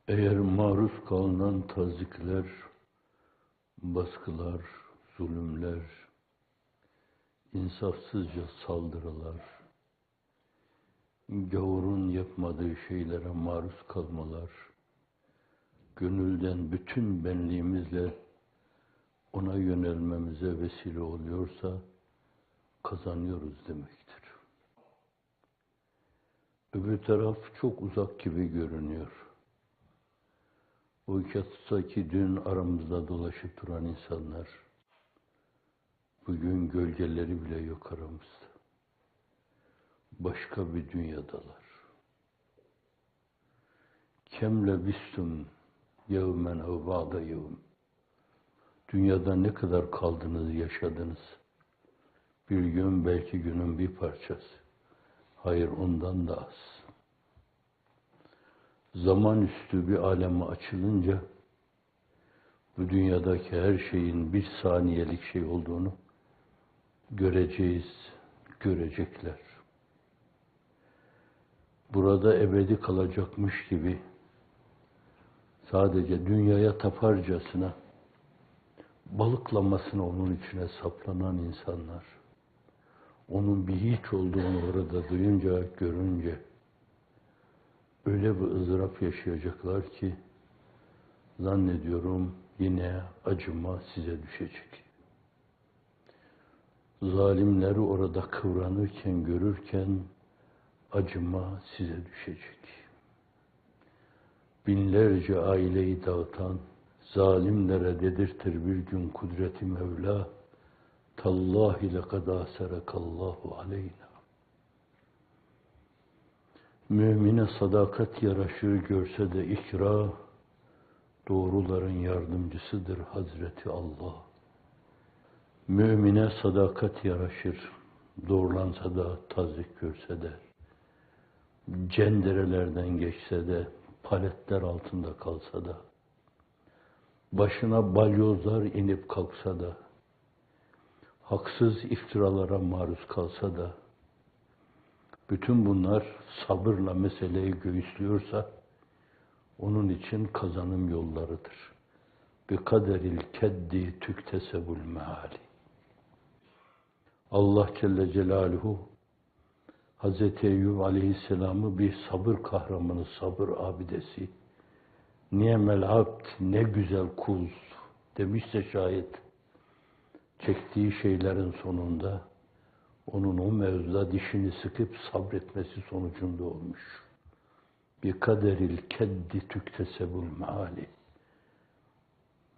Eğer maruz kalınan tazikler, baskılar, zulümler, insafsızca saldırılar, gavurun yapmadığı şeylere maruz kalmalar, gönülden bütün benliğimizle ona yönelmemize vesile oluyorsa kazanıyoruz demektir. Öbür taraf çok uzak gibi görünüyor. Oysa ki dün aramızda dolaşıp duran insanlar, bugün gölgeleri bile yok aramızda. Başka bir dünyadalar. Kem lebistum yevmen ev ba'de yevm. Dünyada ne kadar kaldınız, yaşadınız? Bir gün belki günün bir parçası. Hayır, ondan da az. Zaman üstü bir aleme açılınca bu dünyadaki her şeyin bir saniyelik şey olduğunu göreceğiz, görecekler. Burada ebedi kalacakmış gibi sadece dünyaya taparcasına balıklamasına onun içine saplanan insanlar, onun bir hiç olduğunu orada duyunca, görünce öyle bir ızdırap yaşayacaklar ki zannediyorum yine acıma size düşecek. Zalimleri orada kıvranırken, görürken acıma size düşecek. Binlerce aileyi dağıtan zalimlere dedirtir bir gün kudreti Mevla. Tallahi lekad aserekallahu aleyna. Mümine sadakat yaraşır görse de ikra, doğruların yardımcısıdır Hazreti Allah. Mümine sadakat yaraşır, doğrulansa da tazik görse de, cenderelerden geçse de, paletler altında kalsa da, başına balyozlar inip kalksa da, haksız iftiralara maruz kalsa da, bütün bunlar sabırla meseleyi göğüslüyorsa, onun için kazanım yollarıdır. بِقَدَرِ الْكَدِّ تُكْتَسَبُ الْمَعَالِ. Allah Celle Celaluhu Hz. Eyyub Aleyhisselam'ı bir sabır kahramanı, sabır abidesi, "Ni'mel abd, ne güzel kul" demişse şayet, çektiği şeylerin sonunda onun o mevzuda dişini sıkıp sabretmesi sonucunda olmuş. بِقَدَرِ الْكَدِّ تُكْتَسَبُ الْمَعَالِ.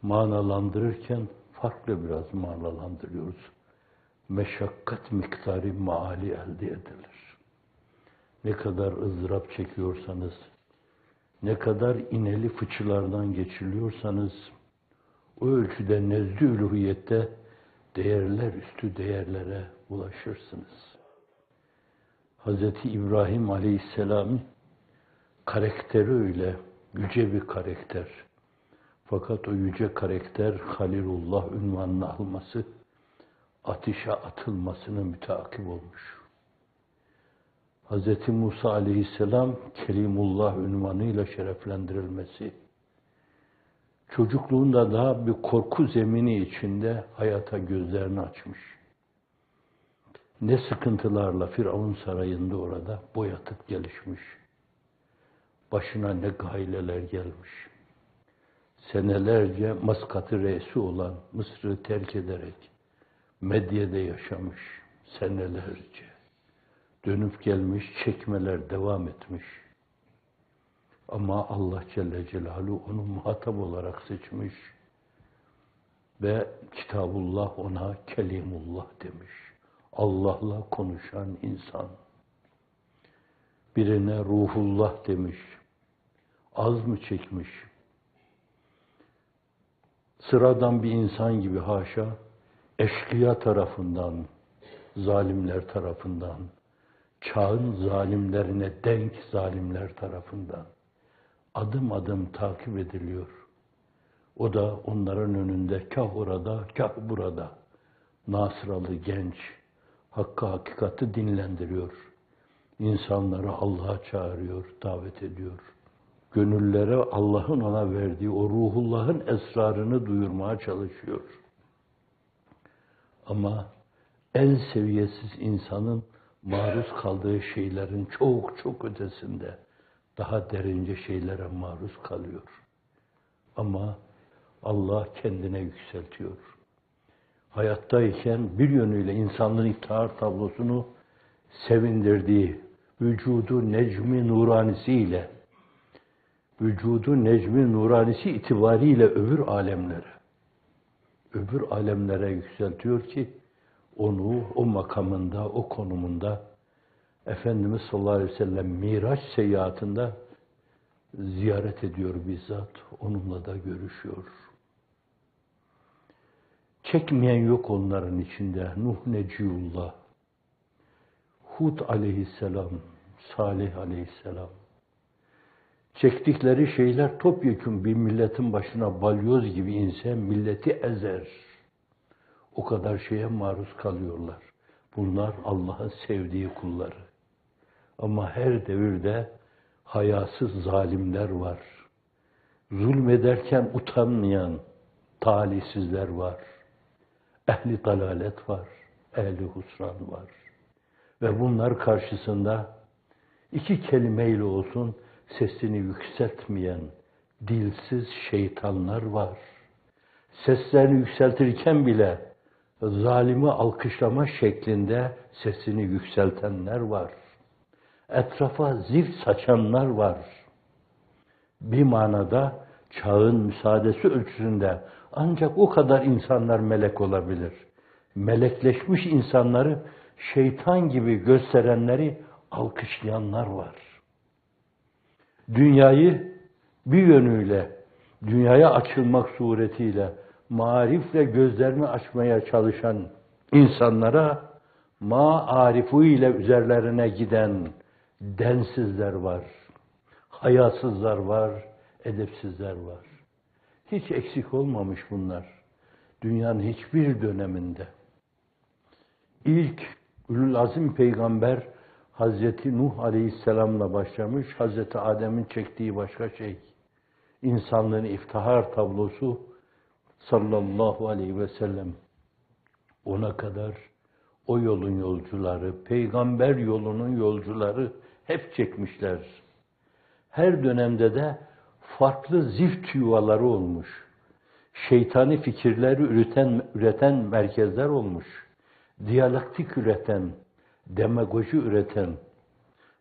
Manalandırırken farklı biraz manalandırıyoruz. Meşakkat miktarı maali elde edilir. Ne kadar ızdırap çekiyorsanız, ne kadar ineli fıçılardan geçiliyorsanız, o ölçüde nezd-i uluhiyette değerler üstü değerlere ulaşırsınız. Hz. İbrahim Aleyhisselam'ın karakteri öyle, yüce bir karakter. Fakat o yüce karakter Halilullah unvanını alması, ateşe atılmasına müteakip olmuş. Hz. Musa Aleyhisselam Kelimullah unvanıyla şereflendirilmesi, çocukluğunda daha bir korku zemini içinde hayata gözlerini açmış. Ne sıkıntılarla Firavun sarayında orada boyatıp gelişmiş. Başına ne gaileler gelmiş. Senelerce Maskat'ı reisi olan Mısır'ı terk ederek Medye'de yaşamış senelerce. Dönüp gelmiş, çekmeler devam etmiş. Ama Allah Celle Celaluhu onu muhatap olarak seçmiş ve Kitabullah ona Kelimullah demiş. Allah'la konuşan insan. Birine Ruhullah demiş. Az mı çekmiş? Sıradan bir insan gibi haşa, eşkıya tarafından, zalimler tarafından, çağın zalimlerine denk zalimler tarafından adım adım takip ediliyor. O da onların önünde kah orada, kah burada Nasıralı genç, hakkı dinlendiriyor. İnsanları Allah'a çağırıyor, davet ediyor. gönüllere Allah'ın ona verdiği o ruhullahın esrarını duyurmaya çalışıyor. Ama en seviyesiz insanın maruz kaldığı şeylerin çok çok ötesinde daha derince şeylere maruz kalıyor. Ama Allah kendine yükseltiyor. Hayattayken bir yönüyle insanlığın iftihar tablosunu sevindirdiği vücudu necmi nuranisiyle, vücudu necmi nuranisi itibariyle öbür alemlere yükseltiyor ki onu o makamında, o konumunda Efendimiz sallallahu aleyhi ve sellem Miraç seyahatinde ziyaret ediyor bizzat. Onunla da görüşüyor. Çekmeyen yok onların içinde. Nuh Neciyullah, Hud aleyhisselam, Salih aleyhisselam. Çektikleri şeyler topyekun bir milletin başına balyoz gibi inse milleti ezer. O kadar şeye maruz kalıyorlar. Bunlar Allah'ın sevdiği kulları. Ama her devirde hayasız zalimler var. Zulmederken utanmayan talihsizler var. Ehli dalalet var. Ehli husran var. Ve bunlar karşısında iki kelimeyle olsun sesini yükseltmeyen dilsiz şeytanlar var. Seslerini yükseltirken bile zalimi alkışlama şeklinde sesini yükseltenler var. Etrafa zift saçanlar var. Bir manada çağın müsaadesi ölçüsünde ancak o kadar insanlar melek olabilir. Melekleşmiş insanları şeytan gibi gösterenleri alkışlayanlar var. Dünyayı bir yönüyle, dünyaya açılmak suretiyle marifle gözlerini açmaya çalışan insanlara ma-arifu ile üzerlerine giden densizler var, hayasızlar var, edepsizler var. Hiç eksik olmamış bunlar dünyanın hiçbir döneminde. İlk Ulul Azim peygamber Hazreti Nuh Aleyhisselam'la başlamış, Hazreti Adem'in çektiği başka şey. İnsanlığın iftihar tablosu sallallahu aleyhi ve sellem. Ona kadar o yolun yolcuları, peygamber yolunun yolcuları hep çekmişler. Her dönemde de farklı zift yuvaları olmuş. Şeytani fikirleri üreten merkezler olmuş. Diyalektik üreten, demagoji üreten,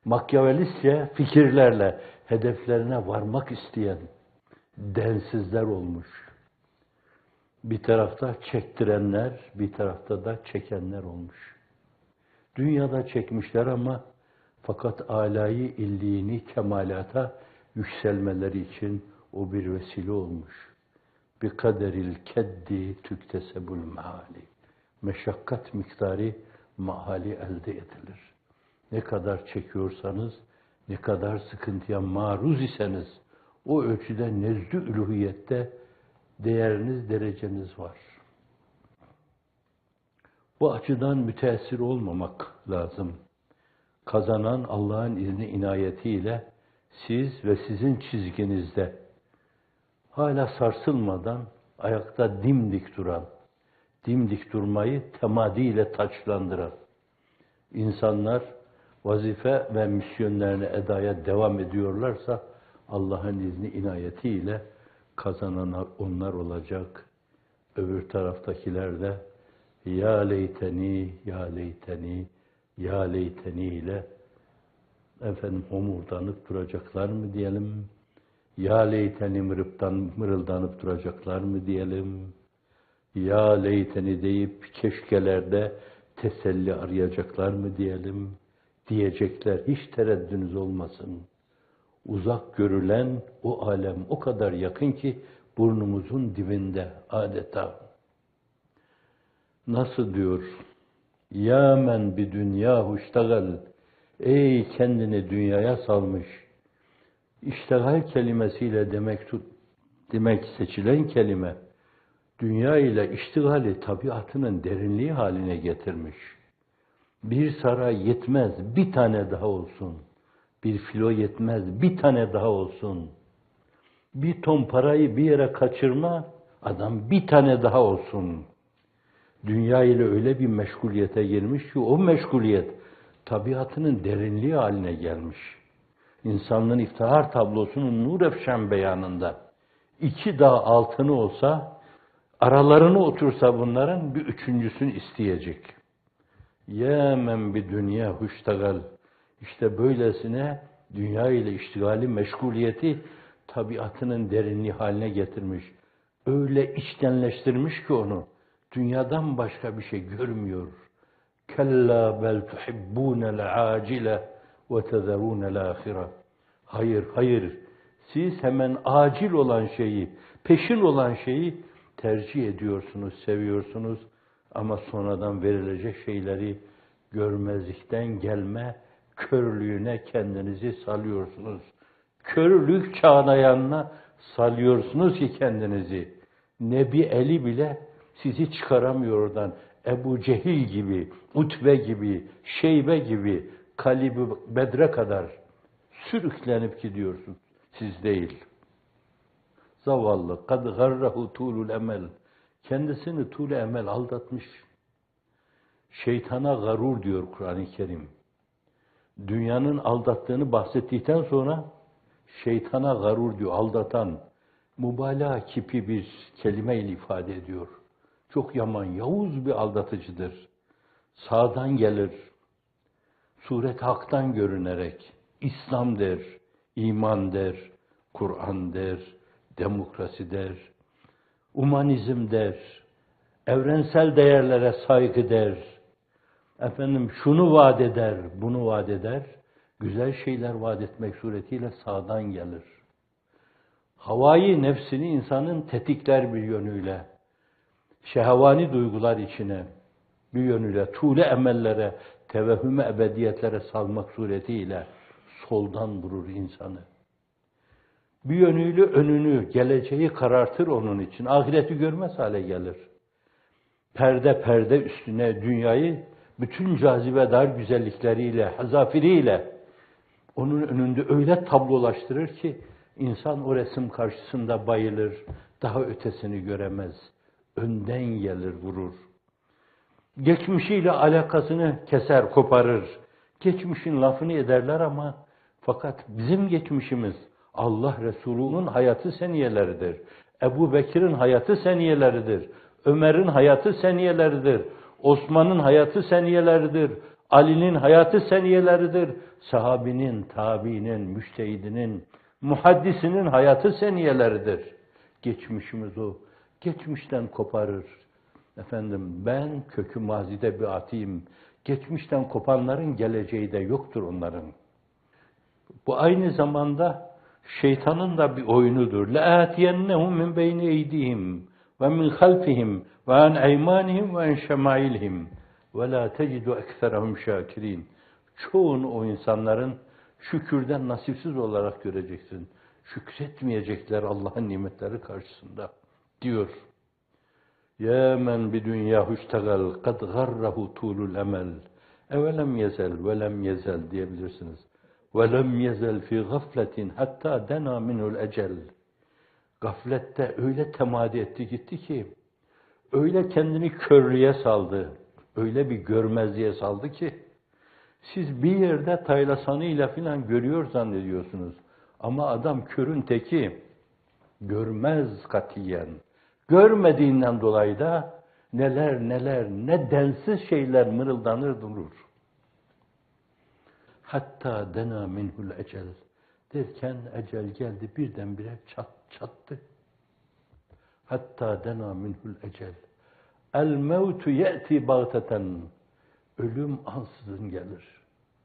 makyavelistçe fikirlerle hedeflerine varmak isteyen densizler olmuş. Bir tarafta çektirenler, bir tarafta da çekenler olmuş. Dünyada çekmişler ama fakat âlâ-i illiğini kemalata yükselmeleri için o bir vesile olmuş. Bi kaderil keddi tüktesebul meali. Meşakkat miktarı mahali elde edilir. Ne kadar çekiyorsanız, ne kadar sıkıntıya maruz iseniz, o ölçüde nezdü üluhiyette değeriniz, dereceniz var. Bu açıdan müteessir olmamak lazım. Kazanan Allah'ın izni inayetiyle siz ve sizin çizginizde hala sarsılmadan ayakta dimdik duran, dimdik durmayı temadiyle taçlandıran insanlar vazife ve misyonlarını edaya devam ediyorlarsa Allah'ın izni inayetiyle kazananlar onlar olacak. Öbür taraftakiler de ya leyteni, ya leyteni, ya leyteni ile homurdanıp duracaklar mı diyelim? Ya leyteni mırıldanıp duracaklar mı diyelim? Ya leyteni deyip keşkelerde teselli arayacaklar mı diyelim? Diyecekler, hiç tereddünüz olmasın. Uzak görülen o alem o kadar yakın ki burnumuzun dibinde adeta. Nasıl diyor? Ya men bi dünya iştegal. Ey kendini dünyaya salmış. İştegal kelimesiyle demek seçilen kelime dünya ile iştigali tabiatının derinliği haline getirmiş. Bir saray yetmez, bir tane daha olsun. Bir filo yetmez, bir tane daha olsun. Bir ton parayı bir yere kaçırma, adam bir tane daha olsun. Dünya ile öyle bir meşguliyete girmiş ki o meşguliyet tabiatının derinliği haline gelmiş. İnsanlığın iftihar tablosunun nur efşan beyanında 2 dağ altını olsa, aralarına otursa bunların bir üçüncüsünü isteyecek. Ya men bir dünya huştagal. İşte böylesine dünya ile iştigali, meşguliyeti tabiatının derinliği haline getirmiş. Öyle içtenleştirmiş ki onu, dünyadan başka bir şey görmüyor. Kella bel tuhibbunel acile ve tezerunel ahire. Hayır, hayır. Siz hemen acil olan şeyi, peşin olan şeyi tercih ediyorsunuz, seviyorsunuz. Ama sonradan verilecek şeyleri görmezlikten gelme körlüğüne kendinizi salıyorsunuz. Körlük çağlayanına salıyorsunuz ki kendinizi. Nebi Eli bile sizi çıkaramıyor oradan. Ebu Cehil gibi, Utbe gibi, Şeybe gibi, Kalib-i Bedre kadar sürüklenip gidiyorsun. Siz değil. Zavallı, kad garrahu tulul emel. Kendisini tul emel aldatmış. Şeytana garur diyor Kur'an-ı Kerim. Dünyanın aldattığını bahsettikten sonra şeytana garur diyor, aldatan, mübalağa kipi bir kelimeyle ifade ediyor. Çok yaman, yavuz bir aldatıcıdır. Sağdan gelir, suret haktan görünerek, İslam der, iman der, Kur'an der, demokrasi der, humanizm der, evrensel değerlere saygı der, efendim şunu vaat eder, bunu vaat eder, güzel şeyler vaat etmek suretiyle sağdan gelir. Havai nefsini insanın tetikler bir yönüyle, şehvani duygular içine, bir yönüyle, tuğle emellere, tevehhüme ebediyetlere salmak suretiyle soldan vurur insanı. Bir yönüyle önünü, geleceği karartır onun için. Ahireti görmez hale gelir. Perde perde üstüne dünyayı bütün cazibedar güzellikleriyle, hazafiriyle onun önünde öyle tablolaştırır ki insan o resim karşısında bayılır, daha ötesini göremez. Önden gelir, vurur. Geçmişiyle alakasını keser, koparır. Geçmişin lafını ederler ama fakat bizim geçmişimiz Allah Resulü'nün hayatı seniyeleridir. Ebu Bekir'in hayatı seniyeleridir. Ömer'in hayatı seniyeleridir. Osman'ın hayatı seniyeleridir. Ali'nin hayatı seniyeleridir. Sahabinin, tabiinin, müştehidinin, muhaddisinin hayatı seniyeleridir. Geçmişimiz o. Geçmişten koparır. Efendim ben kökü mazide bir atayım. Geçmişten kopanların geleceği de yoktur onların. Bu aynı zamanda şeytanın da bir oyunudur. لَآتِيَنَّهُمْ مِنْ بَيْنِ اَيْدِهِمْ وَمِنْ خَلْفِهِمْ وَعَنْ اَيْمَانِهِمْ وَعَنْ شَمَائِلِهِمْ وَلَا تَجِدُ اَكْثَرَهُمْ شَاكِرِينَ. Çoğunu o insanların şükürden nasipsiz olarak göreceksin. Şükretmeyecekler Allah'ın nimetleri karşısında diyor. Ya men bi dünya huştagal kad garrahu tulul emel. Evelem yezel ve lem yezel diyebilirsiniz. Ve lem yezel fi gafletin hatta dena minul ecel. Gaflette öyle temadi etti gitti ki, öyle kendini körlüğe saldı, öyle bir görmezliğe saldı ki, siz bir yerde taylasanıyla filan görüyor zannediyorsunuz. Ama adam körün teki, görmez katiyen. Görmediğinden dolayı da neler neler, ne densiz şeyler mırıldanır durur. Hatta dena minhul ecel derken ecel geldi birdenbire çattı. Hatta dena minhul ecel. El mevtu ye'ti bagteten. Ölüm ansızın gelir.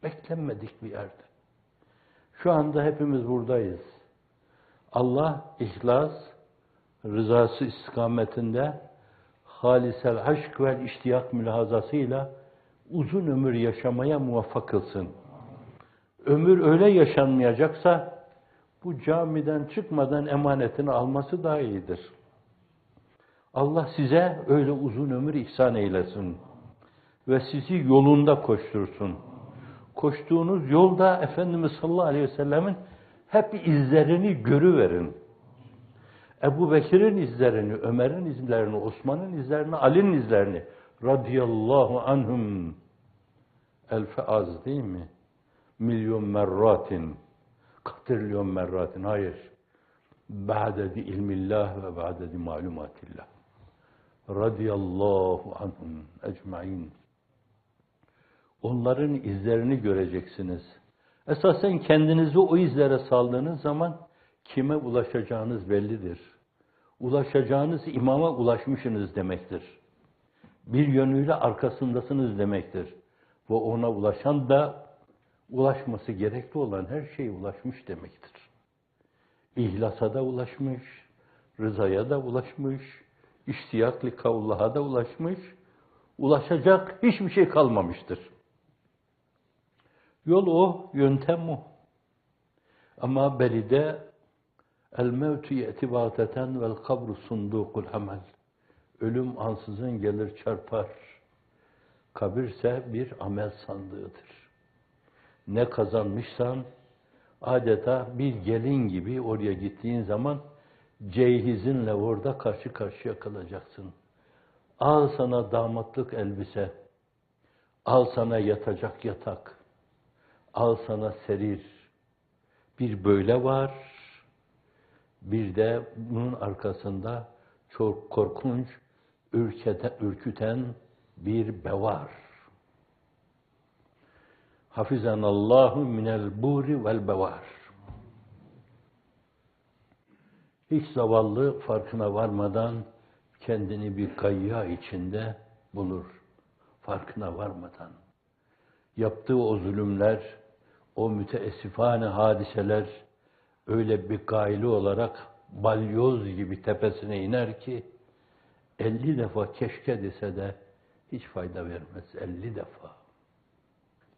Beklenmedik bir yerde. Şu anda hepimiz buradayız. Allah ihlas, rızası istikametinde halisel aşk ve iştiyak mülahazasıyla uzun ömür yaşamaya muvaffak kılsın. Ömür öyle yaşanmayacaksa bu camiden çıkmadan emanetini alması daha iyidir. Allah size öyle uzun ömür ihsan eylesin ve sizi yolunda koştursun. Koştuğunuz yolda Efendimiz sallallahu aleyhi ve sellemin hep izlerini görüverin. Ebu Bekir'in izlerini, Ömer'in izlerini, Osman'ın izlerini, Ali'nin izlerini radıyallahu anhum elfe az değil mi? Milyon merratin, katrilyon merratin, hayır. Ba'dedi ilmillah ve ba'dedi malumatillah. Radıyallahu anhum ecmaîn. Onların izlerini göreceksiniz. Esasen kendinizi o izlere saldığınız zaman kime ulaşacağınız bellidir. Ulaşacağınız imama ulaşmışsınız demektir. Bir yönüyle arkasındasınız demektir. Ve ona ulaşan da ulaşması gerekli olan her şeye ulaşmış demektir. İhlasa da ulaşmış, rızaya da ulaşmış, iştiyakli kavlaha da ulaşmış, ulaşacak hiçbir şey kalmamıştır. Yol o, yöntem o. Ama beride el mevtu ye'ti bagteten vel kabru sundukul hamel. Ölüm ansızın gelir çarpar. Kabirse bir amel sandığıdır. Ne kazanmışsan adeta bir gelin gibi oraya gittiğin zaman cehizinle orada karşı karşıya kalacaksın. Al sana damatlık elbise, al sana yatacak yatak, al sana serir. Bir böyle var, bir de bunun arkasında çok korkunç, ürküten bir bevar. Hafizanallahu minel buri vel bevar. Hiç zavallı farkına varmadan kendini bir gayya içinde bulur. Farkına varmadan. Yaptığı o zulümler, o müteessifane hadiseler öyle bir gayli olarak balyoz gibi tepesine iner ki 50 defa keşke dese de hiç fayda vermez. 50 defa.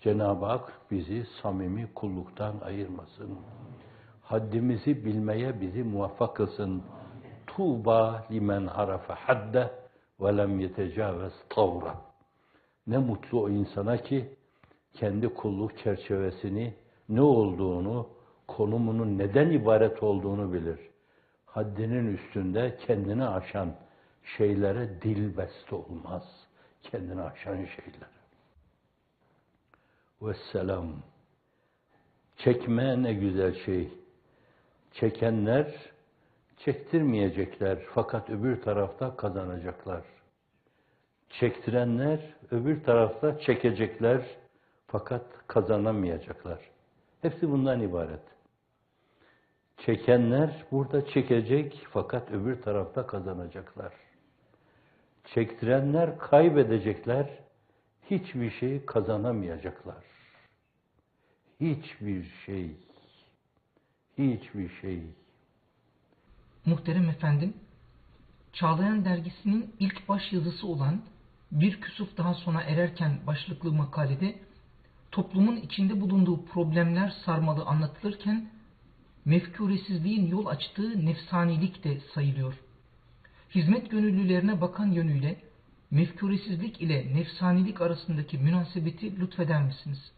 Cenab-ı Hak bizi samimi kulluktan ayırmasın. Haddimizi bilmeye bizi muvaffak kılsın. Tuğba limen harafe hadde ve lem yetecavez tavra. Ne mutlu o insana ki kendi kulluk çerçevesini, ne olduğunu, konumunun neden ibaret olduğunu bilir. Haddinin üstünde kendini aşan şeylere dilbeste olmaz. Kendini aşan şeylere. Vesselam. Çekme ne güzel şey. Çekenler çektirmeyecekler fakat öbür tarafta kazanacaklar. Çektirenler öbür tarafta çekecekler fakat kazanamayacaklar. Hepsi bundan ibaret. Çekenler burada çekecek fakat öbür tarafta kazanacaklar. Çektirenler kaybedecekler, hiçbir şey kazanamayacaklar. Hiçbir şey. Hiçbir şey. Muhterem efendim, Çağlayan dergisinin ilk baş yazısı olan Bir Küsuf Daha Sona Ererken başlıklı makalede toplumun içinde bulunduğu problemler sarmalı anlatılırken mefkuresizliğin yol açtığı nefsanilik de sayılıyor. Hizmet gönüllülerine bakan yönüyle mefkuresizlik ile nefsanilik arasındaki münasebeti lütfeder misiniz?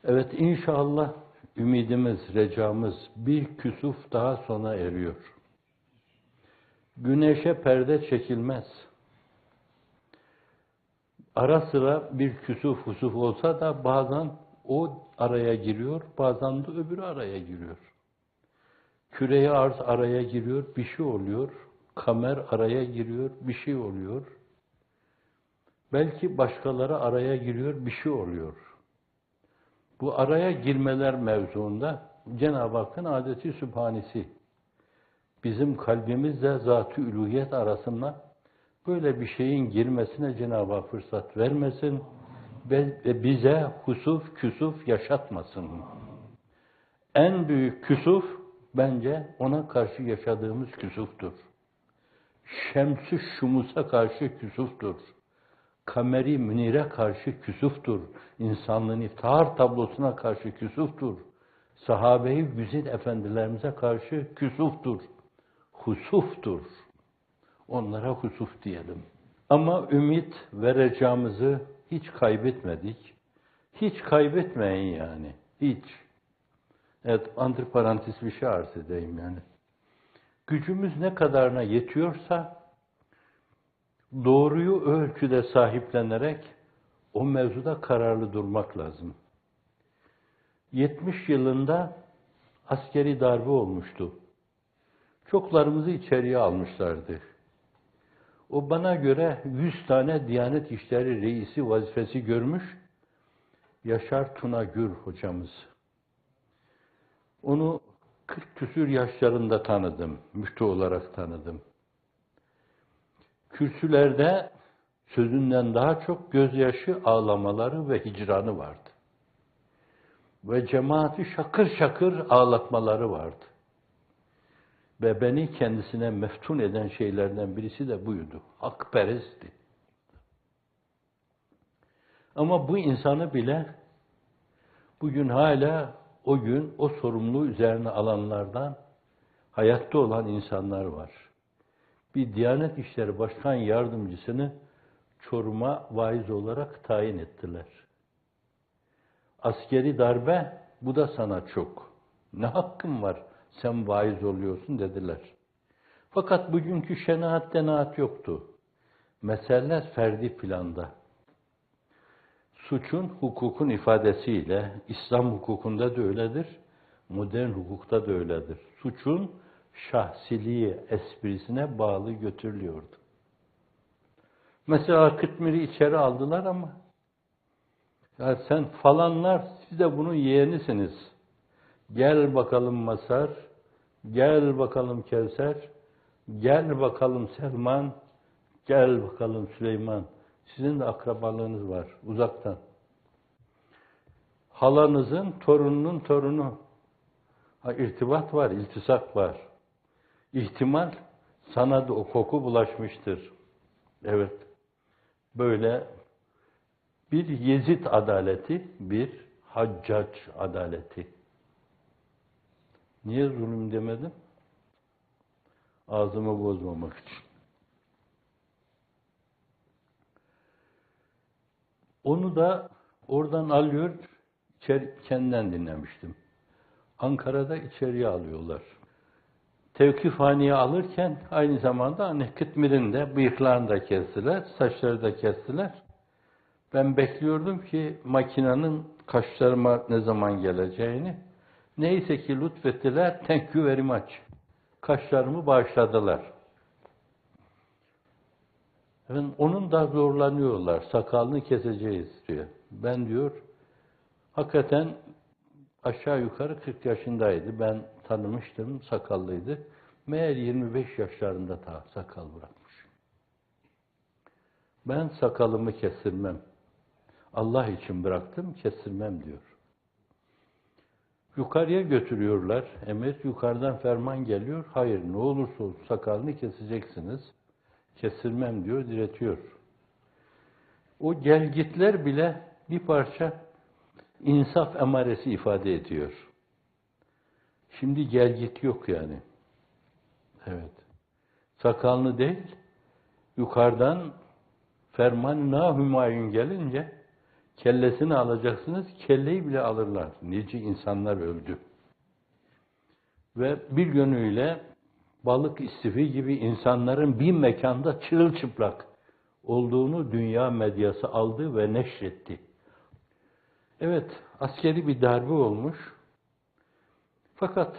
Evet, inşallah ümidimiz, recamız bir küsuf daha sona eriyor. Güneşe perde çekilmez. Ara sıra bir küsuf husuf olsa da bazen o araya giriyor, bazen de öbürü araya giriyor. Küre-i arz araya giriyor, bir şey oluyor. Kamer araya giriyor, bir şey oluyor. Belki başkaları araya giriyor, bir şey oluyor. Bu araya girmeler mevzuunda Cenab-ı Hakk'ın adeti sübhanesi. Bizim kalbimizle zat-ı üluhiyet arasında böyle bir şeyin girmesine Cenab-ı Hak fırsat vermesin ve bize husuf, küsuf yaşatmasın. En büyük küsuf bence ona karşı yaşadığımız küsuftur. Şems-ü şumusa karşı küsuftur. Kameri münire karşı küsuftur. İnsanlığın iftihar tablosuna karşı küsuftur. Sahabe-i güzide efendilerimize karşı küsuftur. Husuftur. Onlara husuf diyelim. Ama ümit ve recamızı hiç kaybetmedik. Hiç kaybetmeyin yani. Hiç. Evet, antiparantez bir şey arz edeyim yani. Gücümüz ne kadarına yetiyorsa doğruyu ölçüde sahiplenerek o mevzuda kararlı durmak lazım. 70 yılında askeri darbe olmuştu. Çoklarımızı içeriye almışlardı. O bana göre 100 tane Diyanet İşleri Reisi vazifesi görmüş Yaşar Tunagür hocamız. Onu 40 küsür yaşlarında tanıdım, müftü olarak tanıdım. Kürsülerde sözünden daha çok gözyaşı, ağlamaları ve hicranı vardı. Ve cemaati şakır şakır ağlatmaları vardı. Ve beni kendisine meftun eden şeylerden birisi de buydu. Hakperestti. Ama bu insanı bile bugün hala o gün o sorumluluğu üzerine alanlardan hayatta olan insanlar var. Bir Diyanet İşleri Başkan Yardımcısını Çorum'a vaiz olarak tayin ettiler. Askeri darbe, bu da sana çok. Ne hakkın var, sen vaiz oluyorsun dediler. Fakat bugünkü şenaat denaat yoktu. Meseleler ferdi planda. Suçun hukukun ifadesiyle, İslam hukukunda da öyledir, modern hukukta da öyledir. Suçun şahsiliği, esprisine bağlı götürülüyordu. Mesela Kıtmir'i içeri aldılar ama ya sen falanlar, siz de bunun yeğenisiniz. Gel bakalım Masar, gel bakalım Kevser, gel bakalım Selman, gel bakalım Süleyman. Sizin de akrabalığınız var uzaktan. Halanızın torununun torunu. İrtibat var, iltisak var. İhtimal sana da o koku bulaşmıştır. Evet. Böyle bir Yezid adaleti, bir Haccac adaleti. Niye zulüm demedim? Ağzımı bozmamak için. Onu da oradan alıyor, kendinden dinlemiştim. Ankara'da içeriye alıyorlar. Tevkifhaneye alırken aynı zamanda hani Kıtmir'in de bıyıklarını da kestiler, saçları da kestiler. Ben bekliyordum ki makinenin kaşlarıma ne zaman geleceğini. Neyse ki lütfettiler, thank you very much. Kaşlarımı bağışladılar. Efendim, onun da zorlanıyorlar, sakalını keseceğiz diyor. Ben diyor, hakikaten aşağı yukarı 40 yaşındaydı. Ben tanımıştım, sakallıydı. Meğer 25 yaşlarında ta sakal bırakmış. Ben sakalımı kestirmem. Allah için bıraktım, kestirmem diyor. Yukarıya götürüyorlar, emir, yukarıdan ferman geliyor. Hayır, ne olursa olsun sakalını keseceksiniz. Kestirmem diyor, diretiyor. O gelgitler bile bir parça insaf emaresi ifade ediyor. Şimdi gelgit yok yani. Evet. Sakalını değil, yukarıdan ferman nahümayun gelince kellesini alacaksınız, kelleyi bile alırlar. Nice insanlar öldü. Ve bir yönüyle balık istifi gibi insanların bir mekanda çırılçıplak olduğunu dünya medyası aldı ve neşretti. Evet, askeri bir darbe olmuş. Fakat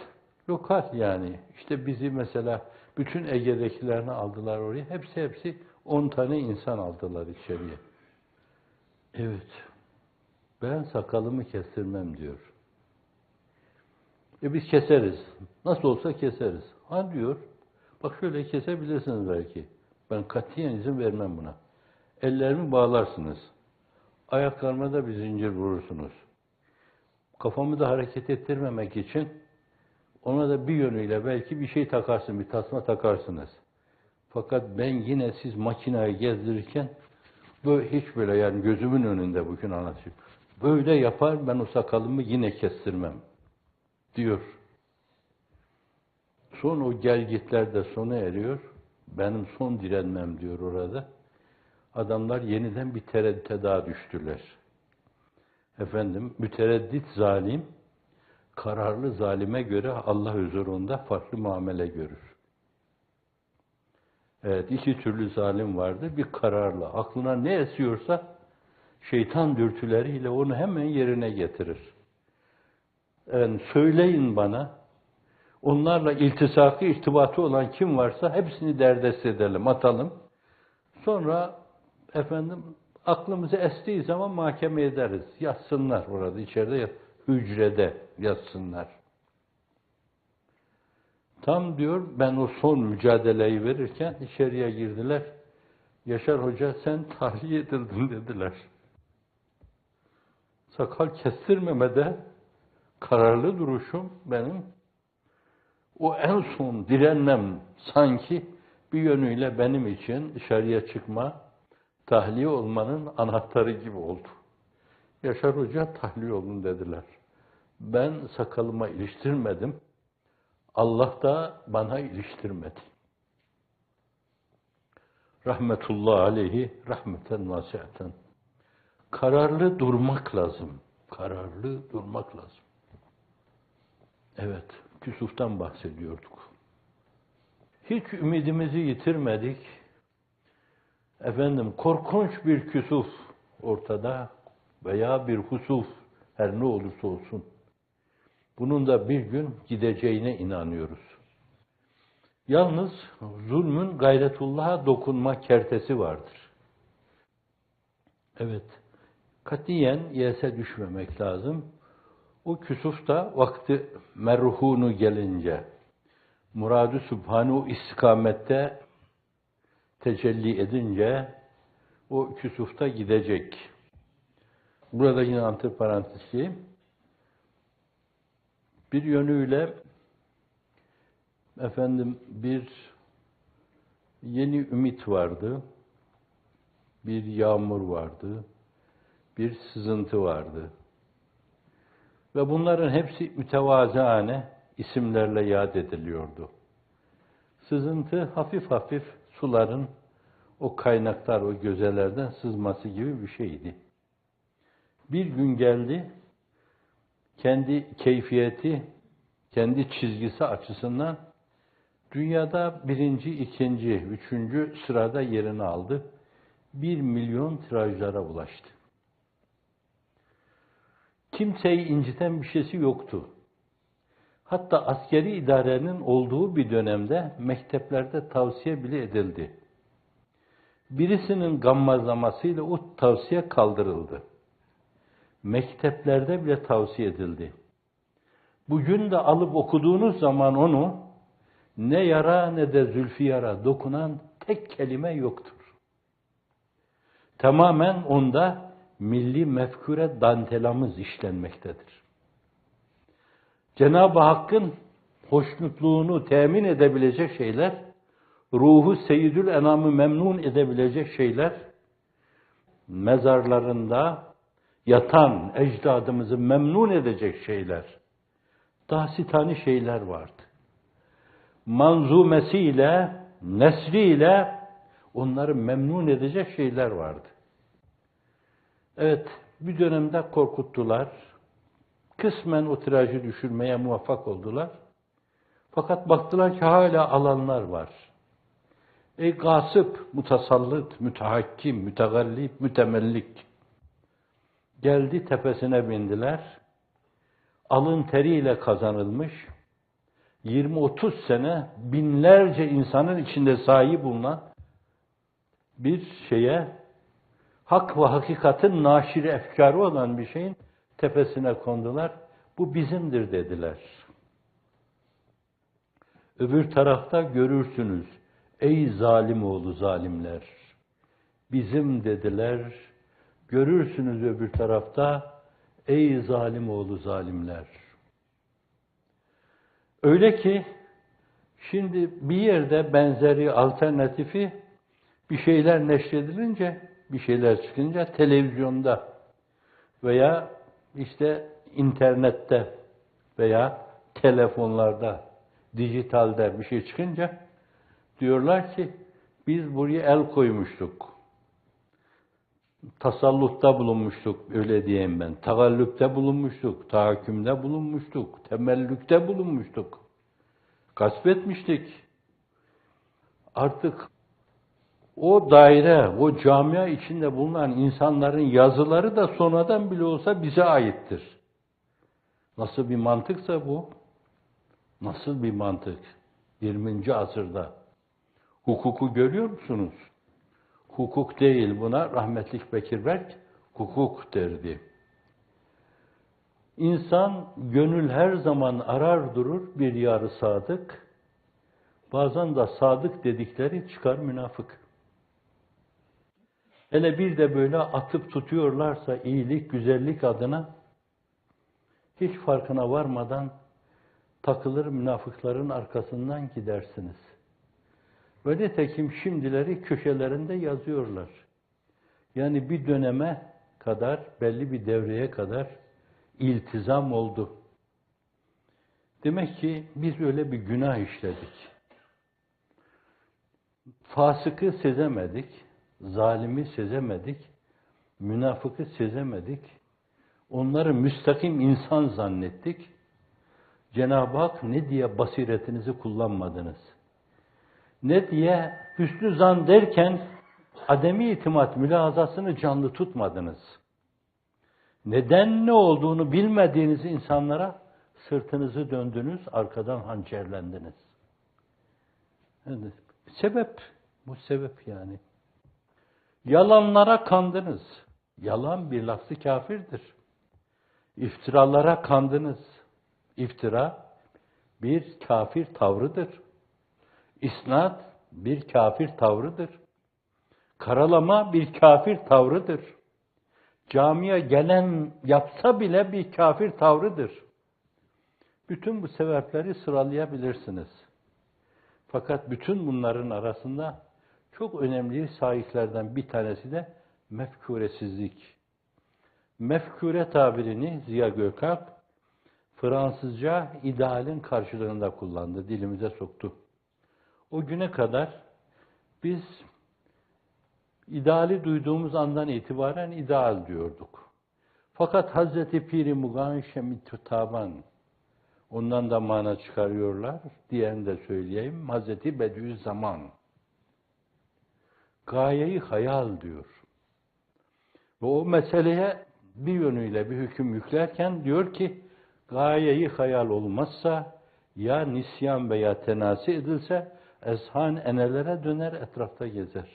lokal yani. İşte bizi mesela bütün Ege'dekilerini aldılar oraya. Hepsi 10 tane insan aldılar içeriye. Evet, ben sakalımı kestirmem diyor. Biz keseriz. Nasıl olsa keseriz. Ha diyor, bak şöyle kesebilirsiniz belki. Ben katiyen izin vermem buna. Ellerimi bağlarsınız. Ayaklarıma da bir zincir vurursunuz. Kafamı da hareket ettirmemek için ona da bir yönüyle belki bir şey takarsın, bir tasma takarsınız. Fakat ben yine siz makinayı gezdirirken böyle hiç böyle yani gözümün önünde bugün anlatıyorum. Böyle yapar, ben o sakalımı yine kestirmem diyor. Son o gelgitler de sona eriyor. Benim son direnmem diyor orada. Adamlar yeniden bir tereddüte daha düştüler. Efendim, mütereddit zalim kararlı zalime göre Allah huzurunda farklı muamele görür. Evet, iki türlü zalim vardır. Bir kararlı, aklına ne esiyorsa şeytan dürtüleriyle onu hemen yerine getirir. Yani söyleyin bana, onlarla iltisakı, irtibatı olan kim varsa hepsini derdest edelim, atalım. Sonra aklımıza estiği zaman mahkeme ederiz. Yatsınlar orada, içeride hücrede yatsınlar. Tam diyor, ben o son mücadeleyi verirken içeriye girdiler. Yaşar Hoca sen tahliye edildin dediler. Sakal kestirmemede kararlı duruşum benim. O en son direnmem sanki bir yönüyle benim için dışarıya çıkma, tahliye olmanın anahtarı gibi oldu. Yaşar Hoca tahliye olun dediler. Ben sakalıma iliştirmedim. Allah da bana iliştirmedi. Rahmetullah aleyhi rahmeten vasiaten. Kararlı durmak lazım. Kararlı durmak lazım. Evet, küsuftan bahsediyorduk. Hiç ümidimizi yitirmedik. Korkunç bir küsuf ortada veya bir husuf, her ne olursa olsun. Bunun da bir gün gideceğine inanıyoruz. Yalnız zulmün gayretullah'a dokunma kertesi vardır. Evet, katiyen yese düşmemek lazım. O küsufta vakti merhunu gelince, murad-ı Sübhanu istikamette tecelli edince o küsufta gidecek. Burada yine antiparanteziyim. Bir yönüyle bir yeni ümit vardı, bir yağmur vardı, bir sızıntı vardı. Ve bunların hepsi mütevazıane isimlerle yad ediliyordu. Sızıntı hafif hafif suların o kaynaklar, o gözelerden sızması gibi bir şeydi. Bir gün geldi, kendi keyfiyeti, kendi çizgisi açısından dünyada birinci, ikinci, üçüncü sırada yerini aldı. 1 milyon tirajlara ulaştı. Kimseyi inciten bir şeysi yoktu. Hatta askeri idarenin olduğu bir dönemde mekteplerde tavsiye bile edildi. Birisinin gammazlamasıyla o tavsiye kaldırıldı. Mekteplerde bile tavsiye edildi. Bugün de alıp okuduğunuz zaman onu ne yara ne de zülfiyara dokunan tek kelime yoktur. Tamamen onda milli mefkure dantelamız işlenmektedir. Cenab-ı Hakk'ın hoşnutluğunu temin edebilecek şeyler, ruhu seyyidül enamı memnun edebilecek şeyler, mezarlarında yatan ecdadımızı memnun edecek şeyler, dasitani şeyler vardı. Manzumesiyle, nesriyle onları memnun edecek şeyler vardı. Evet, bir dönemde korkuttular. Kısmen o tirajı düşürmeye muvaffak oldular. Fakat baktılar ki hala alanlar var. Ey gasip, mutasallıt, mütehakkim, mütegallip, mütemellik. Geldi tepesine bindiler. Alın teriyle kazanılmış, 20-30 sene binlerce insanın içinde sahip bulunan bir şeye, hak ve hakikatin naşiri efkarı olan bir şeyin tepesine kondular. Bu bizimdir dediler. Öbür tarafta görürsünüz. Ey zalim oğlu zalimler. Bizim dediler. Görürsünüz öbür tarafta. Ey zalim oğlu zalimler. Öyle ki şimdi bir yerde benzeri alternatifi bir şeyler neşredilince, bir şeyler çıkınca televizyonda veya işte internette veya telefonlarda, dijitalde bir şey çıkınca diyorlar ki biz buraya el koymuştuk. tasallutta bulunmuştuk, öyle diyeyim ben. Tagallüpte bulunmuştuk, tahakkümde bulunmuştuk, temellükte bulunmuştuk. Gasp etmiştik. Artık o daire, o camia içinde bulunan insanların yazıları da sonradan bile olsa bize aittir. Nasıl bir mantıksa bu? Nasıl bir mantık? 20. asırda. Hukuku görüyor musunuz? Hukuk değil, buna rahmetlik Bekir Berk hukuk derdi. İnsan gönül her zaman arar durur bir yarı sadık. Bazen de sadık dedikleri çıkar münafık. Hele bir de böyle atıp tutuyorlarsa iyilik, güzellik adına hiç farkına varmadan takılır münafıkların arkasından gidersiniz. Ve nitekim şimdileri köşelerinde yazıyorlar. Yani bir döneme kadar, belli bir devreye kadar iltizam oldu. Demek ki biz öyle bir günah işledik. Fasıkı sezemedik, zalimi sezemedik, münafıkı sezemedik. Onları müstakim insan zannettik. Cenab-ı Hak ne diye basiretinizi kullanmadınız? Ne diye hüsnü zan derken ademi itimat mülahazasını canlı tutmadınız? Neden ne olduğunu bilmediğiniz insanlara sırtınızı döndünüz, arkadan hançerlendiniz. Yani sebep, bu sebep yani. Yalanlara kandınız. Yalan bir lafzı kafirdir. İftiralara kandınız. İftira bir kafir tavrıdır. İsnat bir kafir tavrıdır. Karalama bir kafir tavrıdır. Camiye gelen yapsa bile bir kafir tavrıdır. Bütün bu sebepleri sıralayabilirsiniz. Fakat bütün bunların arasında çok önemli sahiplerden bir tanesi de mefkuresizlik. Mefkure tabirini Ziya Gökalp Fransızca idealin karşılığında kullandı, dilimize soktu. O güne kadar biz ideali duyduğumuz andan itibaren ideal diyorduk. Fakat Hazreti Pir-i Mugân Şemit Taban, ondan da mana çıkarıyorlar, diyen de söyleyeyim, Hazreti Bediüzzaman, gayeyi hayal diyor. Ve o meseleye bir yönüyle bir hüküm yüklerken diyor ki, gayeyi hayal olmazsa, ya nisyan veya tenasi edilse, ezhan enelere döner, etrafta gezer.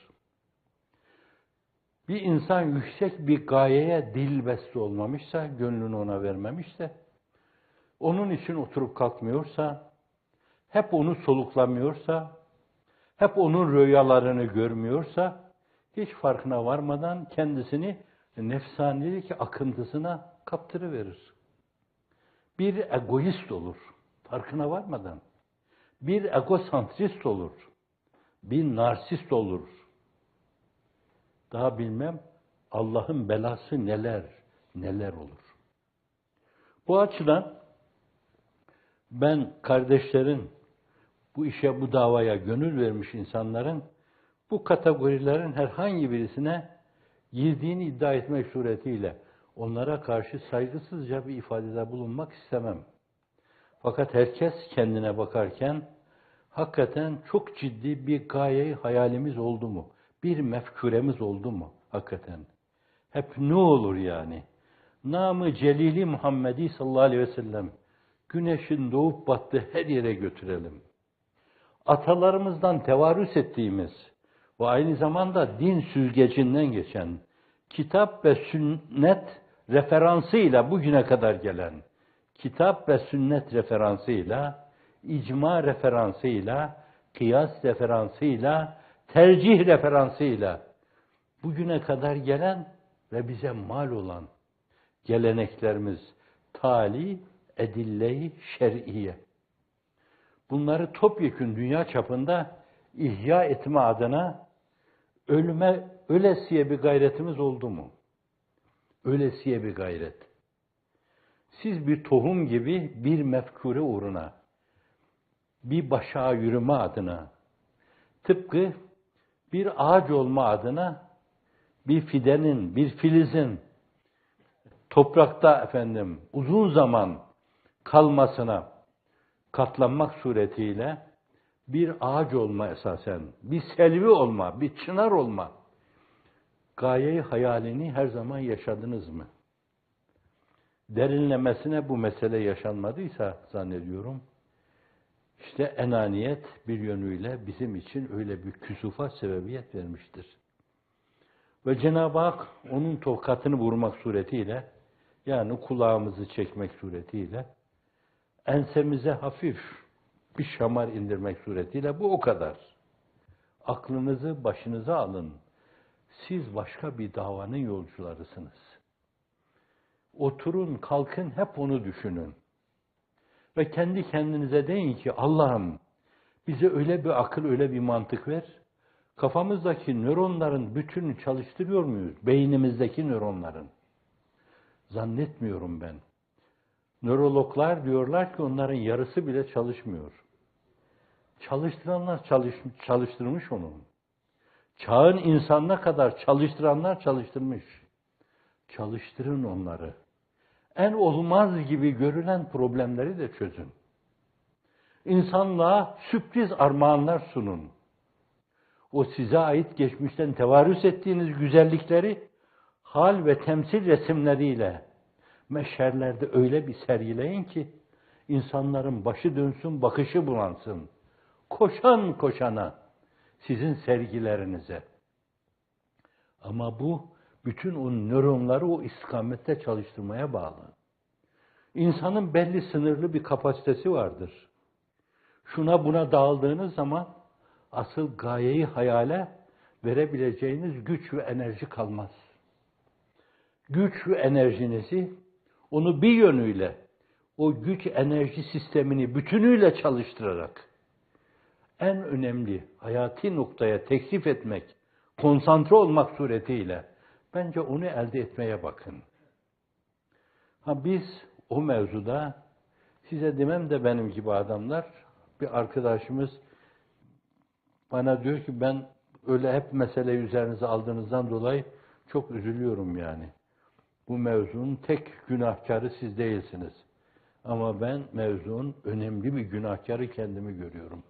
Bir insan yüksek bir gayeye dilbeste olmamışsa, gönlünü ona vermemişse, onun için oturup kalkmıyorsa, hep onu soluklamıyorsa, hep onun rüyalarını görmüyorsa, hiç farkına varmadan kendisini nefsanilik akıntısına kaptırıverir. Bir egoist olur, farkına varmadan. Bir egosantrist olur, bir narsist olur. Daha bilmem Allah'ın belası neler, neler olur. Bu açıdan ben kardeşlerin, bu işe, bu davaya gönül vermiş insanların bu kategorilerin herhangi birisine girdiğini iddia etmek suretiyle onlara karşı saygısızca bir ifadede bulunmak istemem. Fakat herkes kendine bakarken hakikaten çok ciddi bir gaye hayalimiz oldu mu? Bir mefkuremiz oldu mu hakikaten? Hep ne olur yani? Namı Celili Muhammedi sallallahu aleyhi ve sellem güneşin doğup battığı her yere götürelim. Atalarımızdan tevarüs ettiğimiz ve aynı zamanda din süzgecinden geçen kitap ve sünnet referansıyla bugüne kadar gelen, kitap ve sünnet referansıyla, icma referansıyla, kıyas referansıyla, tercih referansıyla bugüne kadar gelen ve bize mal olan geleneklerimiz, tali, edille-i şer'iye. Bunları topyekün dünya çapında ihya etme adına ölesiye bir gayretimiz oldu mu? Ölesiye bir gayret. Siz bir tohum gibi bir mefkure uğruna, bir başa yürüme adına, tıpkı bir ağaç olma adına bir fidenin, bir filizin toprakta uzun zaman kalmasına katlanmak suretiyle bir ağaç olma esasen, bir selvi olma, bir çınar olma gayeyi hayalini her zaman yaşadınız mı? Derinlemesine bu mesele yaşanmadıysa zannediyorum, işte enaniyet bir yönüyle bizim için öyle bir küsufa sebebiyet vermiştir. Ve Cenab-ı Hak onun tokatını vurmak suretiyle, yani kulağımızı çekmek suretiyle, ensemize hafif bir şamar indirmek suretiyle bu o kadar. Aklınızı başınıza alın. Siz başka bir davanın yolcularısınız. Oturun, kalkın, hep onu düşünün. Ve kendi kendinize deyin ki Allah'ım bize öyle bir akıl, öyle bir mantık ver. Kafamızdaki nöronların bütününü çalıştırıyor muyuz? Beynimizdeki nöronların. Zannetmiyorum ben. Nörologlar diyorlar ki onların yarısı bile çalışmıyor. Çalıştıranlar çalıştırmış onu. Çağın insanına kadar çalıştıranlar çalıştırmış. Çalıştırın onları. En olmaz gibi görülen problemleri de çözün. İnsanlığa sürpriz armağanlar sunun. O size ait geçmişten tevarüs ettiğiniz güzellikleri hal ve temsil resimleriyle meşherlerde öyle bir sergileyin ki insanların başı dönsün, bakışı bulansın. Koşan koşana sizin sergilerinize. Ama bu bütün o nöronları o istikamette çalıştırmaya bağlı. İnsanın belli sınırlı bir kapasitesi vardır. Şuna buna dağıldığınız zaman asıl gayeyi hayale verebileceğiniz güç ve enerji kalmaz. Güç ve enerjinizi onu bir yönüyle o güç enerji sistemini bütünüyle çalıştırarak en önemli hayati noktaya teklif etmek, konsantre olmak suretiyle bence onu elde etmeye bakın. Biz o mevzuda size demem de benim gibi adamlar, bir arkadaşımız bana diyor ki ben öyle hep mesele üzerinize aldığınızdan dolayı çok üzülüyorum yani. Bu mevzunun tek günahkarı siz değilsiniz. Ama ben mevzunun önemli bir günahkarı kendimi görüyorum.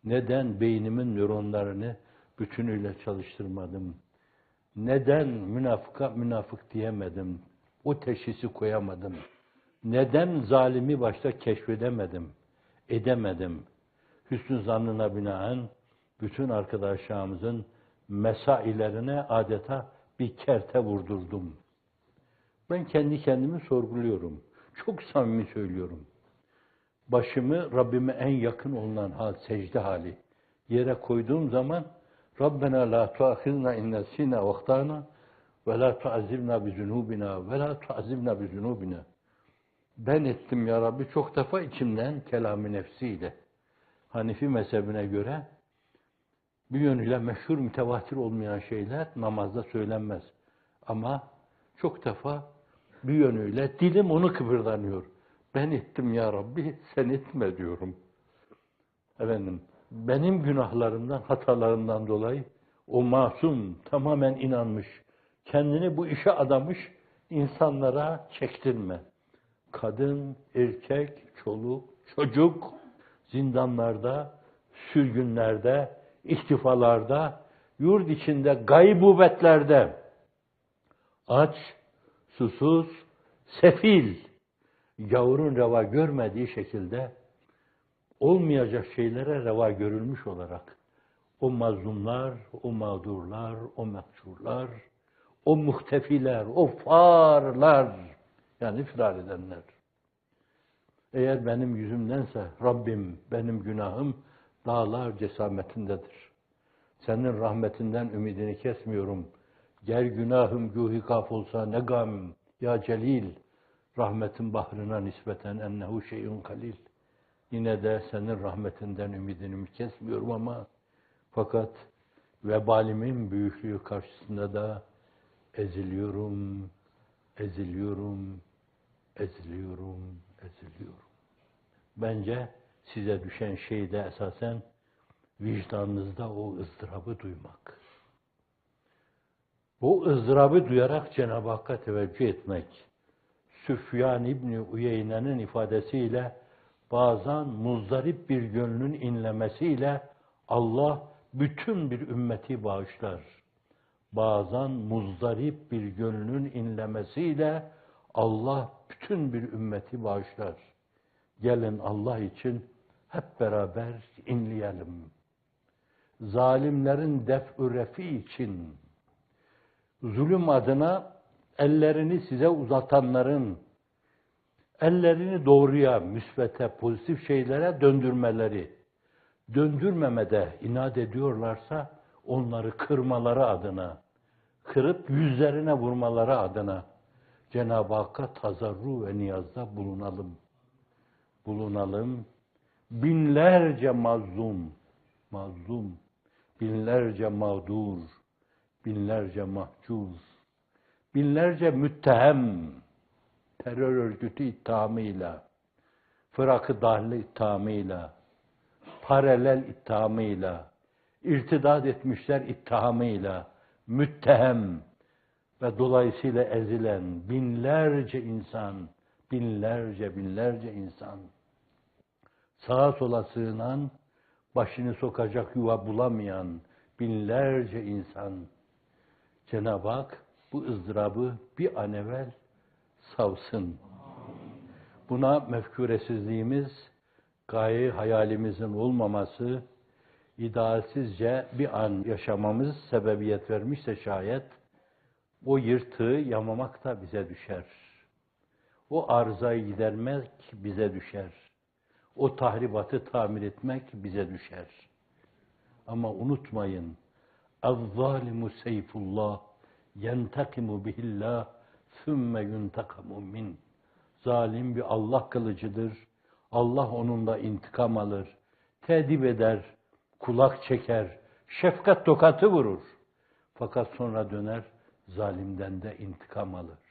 Neden beynimin nöronlarını bütünüyle çalıştırmadım? Neden münafıka münafık diyemedim? O teşhisi koyamadım. Neden zalimi başta keşfedemedim? Edemedim. Hüsnü zannına binaen bütün arkadaşlarımızın mesailerine adeta bir kerte vurdurdum. Ben kendi kendimi sorguluyorum. Çok samimi söylüyorum. Başımı Rabbime en yakın olunan hal, secde hali yere koyduğum zaman Rabbena la tuâkhizna in nesînâ ve ahtâna ve la tuazzibna bi zunûbina ve la tuazzibna bi zunûbina. Ben ettim ya Rabbi çok defa içimden kelam-ı nefsiyle. Hanefi mezhebine göre bir yönüyle meşhur mütevatir olmayan şeyler namazda söylenmez. Ama çok defa bir yönüyle dilim onu kıpırdanıyor. Ben ettim ya Rabbi, sen etme diyorum. Benim günahlarımdan, hatalarımdan dolayı o masum, tamamen inanmış, kendini bu işe adamış insanlara çektirme. Kadın, erkek, çoluk, çocuk zindanlarda, sürgünlerde, ihtifalarda, yurt içinde, gaybubetlerde aç, susuz, sefil, gavurun reva görmediği şekilde olmayacak şeylere reva görülmüş olarak o mazlumlar, o mağdurlar, o mahcurlar, o muhtefiler, o farlar, yani firar edenler. Eğer benim yüzümdense Rabbim benim günahım dağlar cesametindedir. Senin rahmetinden ümidini kesmiyorum. Ger günahım gühi kaf olsa ne gam ya celil. Rahmetin bahrına nispeten ennehu şeyun kalil. Yine de senin rahmetinden ümidimi kesmiyorum ama fakat vebalimin büyüklüğü karşısında da eziliyorum, eziliyorum, eziliyorum, eziliyorum. Bence size düşen şey de esasen vicdanınızda o ızdırabı duymak. Bu ızdırabı duyarak Cenab-ı Hakk'a teveccüh etmek, Süfyan İbni Uyeyne'nin ifadesiyle bazen muzdarip bir gönlün inlemesiyle Allah bütün bir ümmeti bağışlar. Bazen muzdarip bir gönlün inlemesiyle Allah bütün bir ümmeti bağışlar. Gelin Allah için hep beraber inleyelim. Zalimlerin def-ü refi için, zulüm adına ellerini size uzatanların, ellerini doğruya, müsbete, pozitif şeylere döndürmeleri, döndürmemede inat ediyorlarsa onları kırmaları adına, kırıp yüzlerine vurmaları adına Cenab-ı Hakk'a tazarru ve niyazda bulunalım. Bulunalım. Binlerce mazlum, binlerce mağdur, binlerce mahcur, binlerce müttehem, terör örgütü ittihamıyla, Fırak-ı Dahle ittihamıyla, paralel ittihamıyla, irtidat etmişler ittihamıyla, müttehem ve dolayısıyla ezilen binlerce insan, binlerce insan, sağa sola sığınan, başını sokacak yuva bulamayan binlerce insan, Cenab-ı Hak bu ızdırabı bir an evvel savsın. Buna mefkûresizliğimiz, gaye hayalimizin olmaması, idealsizce bir an yaşamamız sebebiyet vermişse şayet, o yırtığı yamamak da bize düşer. O arızayı gidermek bize düşer. O tahribatı tamir etmek bize düşer. Ama unutmayın, اَذْظَالِمُ سَيْفُ اللّٰهِ يَنْتَقِمُ بِهِ اللّٰهِ ثُمَّ يُنْتَقَمُ مِنْ. Zalim bir Allah kılıcıdır. Allah onunla intikam alır. Tedip eder, kulak çeker, şefkat tokatı vurur. Fakat sonra döner, zalimden de intikam alır.